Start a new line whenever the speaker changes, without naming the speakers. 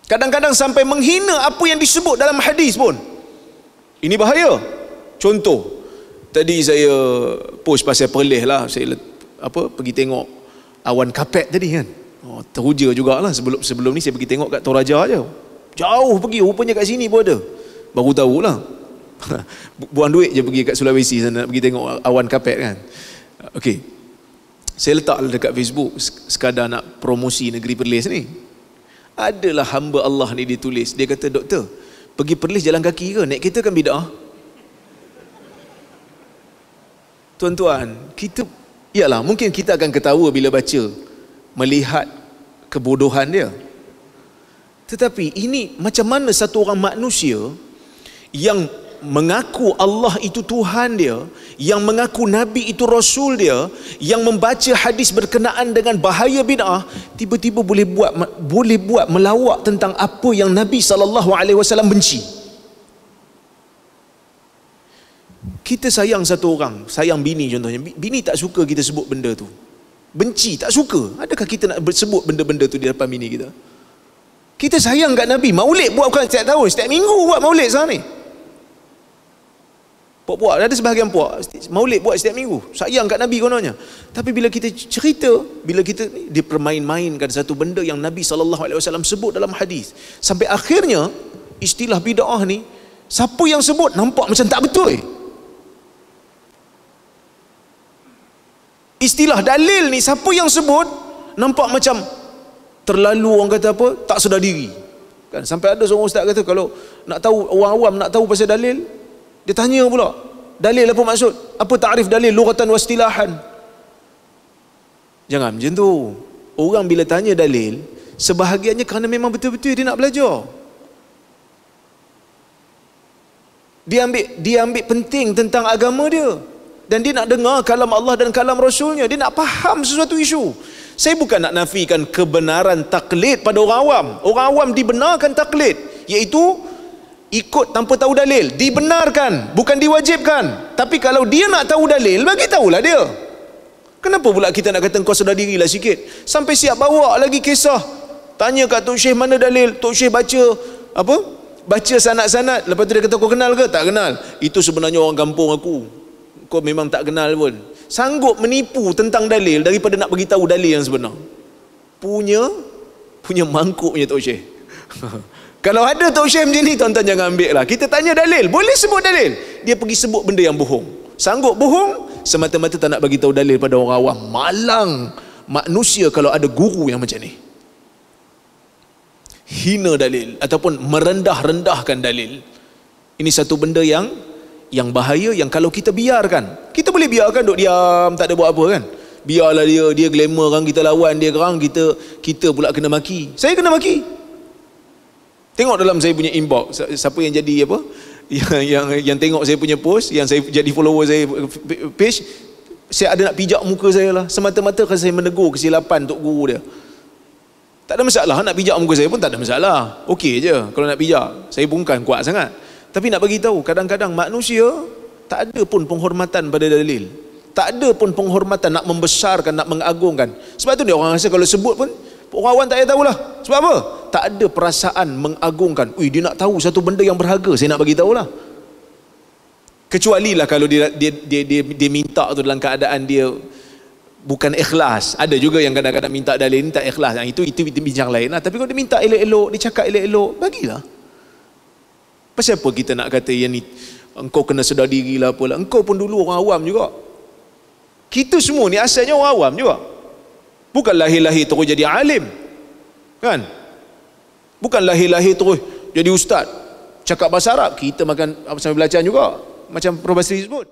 Kadang-kadang sampai menghina apa yang disebut dalam hadis pun. Ini bahaya. Contoh, tadi saya post pasal Perlis lah, saya pergi tengok awan kapet tadi kan. Teruja jugalah. Sebelum ni saya pergi tengok kat Toraja je. Jauh pergi, rupanya kat sini pun ada. Baru tahulah. Buang duit je pergi kat Sulawesi sana nak pergi tengok awan kapet kan. Okey. Saya letak dekat Facebook sekadar nak promosi negeri Perlis ni. Adalah hamba Allah ni ditulis. Dia kata, doktor, pergi Perlis jalan kaki ke? Naik kereta kan bid'ah? Tuan-tuan, kita, iyalah, mungkin kita akan ketawa bila baca, melihat kebodohan dia. Tetapi ini macam mana satu orang manusia yang mengaku Allah itu Tuhan dia, yang mengaku Nabi itu Rasul dia, yang membaca hadis berkenaan dengan bahaya bid'ah, tiba-tiba boleh buat melawak tentang apa yang Nabi SAW benci. Kita sayang satu orang, sayang bini contohnya, bini tak suka kita sebut benda tu, benci, tak suka. Adakah kita nak sebut benda-benda tu di depan bini kita? Kita sayang kat Nabi. Maulid buat bukan setiap tahun, setiap minggu buat maulid sekarang ni. Puak-puak, ada sebahagian puak maulid buat setiap minggu, sayang kat Nabi kononnya. Tapi bila kita cerita, bila kita dipermain-mainkan satu benda yang Nabi SAW sebut dalam hadis, sampai akhirnya istilah bid'ah ni, siapa yang sebut nampak macam tak betul. Istilah dalil ni, siapa yang sebut nampak macam terlalu, orang kata apa, tak sedar diri kan. Sampai ada seorang ustaz kata, kalau nak tahu, orang awam nak tahu pasal dalil, dia tanya pula, dalil apa maksud? Apa ta'rif dalil lughatan wa istilahan? Jangan macam tu. Orang bila tanya dalil, sebahagiannya kerana memang betul-betul dia nak belajar. Dia ambil penting tentang agama dia, dan dia nak dengar kalam Allah dan kalam Rasulnya. Dia nak faham sesuatu isu. Saya bukan nak nafikan kebenaran taklid pada orang awam. Orang awam dibenarkan taklid, iaitu ikut tanpa tahu dalil, dibenarkan, bukan diwajibkan. Tapi kalau dia nak tahu dalil, bagi tahulah dia. Kenapa pula kita nak kata kau sedar dirilah sikit? Sampai siap bawa lagi kisah, tanya kat Tok Syekh mana dalil, Tok Syekh baca apa? Baca sanad-sanad, lepas tu dia kata kau kenal ke? Tak kenal. Itu sebenarnya orang kampung aku. Kau memang tak kenal pun. Sanggup menipu tentang dalil daripada nak bagi tahu dalil yang sebenar. Punya mangkuk punya Tok Syekh. Kalau ada Tok Syekh macam ni, tuan-tuan jangan ambil lah. Kita tanya dalil, boleh sebut dalil, dia pergi sebut benda yang bohong. Sanggup bohong semata-mata tak nak bagi tahu dalil pada orang awam. Malang manusia kalau ada guru yang macam ni. Hina dalil ataupun merendah-rendahkan dalil. Ini satu benda yang bahaya, yang kalau kita biarkan, kita boleh biarkan duk diam, tak ada buat apa kan. Biarlah dia glamour kan, kita lawan dia kerang, kita pula kena maki. Saya kena maki. Tengok dalam saya punya inbox, siapa yang jadi apa, yang tengok saya punya post, yang saya jadi follower saya page, saya ada nak pijak muka saya lah, semata-mata kerana saya menegur kesilapan Tok Guru dia. Tak ada masalah, nak pijak muka saya pun tak ada masalah, okey je kalau nak pijak. Saya pun bukan kuat sangat, tapi nak bagi tahu, kadang-kadang manusia tak ada pun penghormatan pada dalil, tak ada pun penghormatan, nak membesarkan, nak mengagungkan. Sebab tu dia orang rasa kalau sebut pun orang awam tak payah tahulah. Sebab apa? Tak ada perasaan mengagungkan. Ui, dia nak tahu satu benda yang berharga, saya nak bagi tahulah. Kecuali lah kalau dia minta tu dalam keadaan dia bukan ikhlas. Ada juga yang kadang-kadang minta dalil ni tak ikhlas. Itu bincang lain lah. Tapi kalau dia minta elok-elok, dia cakap elok-elok, bagilah. Pasal apa kita nak kata yang ni engkau kena sedar dirilah apalah. Engkau pun dulu orang awam juga. Kita semua ni asalnya orang awam juga. Bukan lahir-lahir terus jadi alim, kan? Bukan lahir-lahir terus jadi ustaz, cakap bahasa Arab. Kita makan sambil belajar juga, macam Prof. Basri sebut.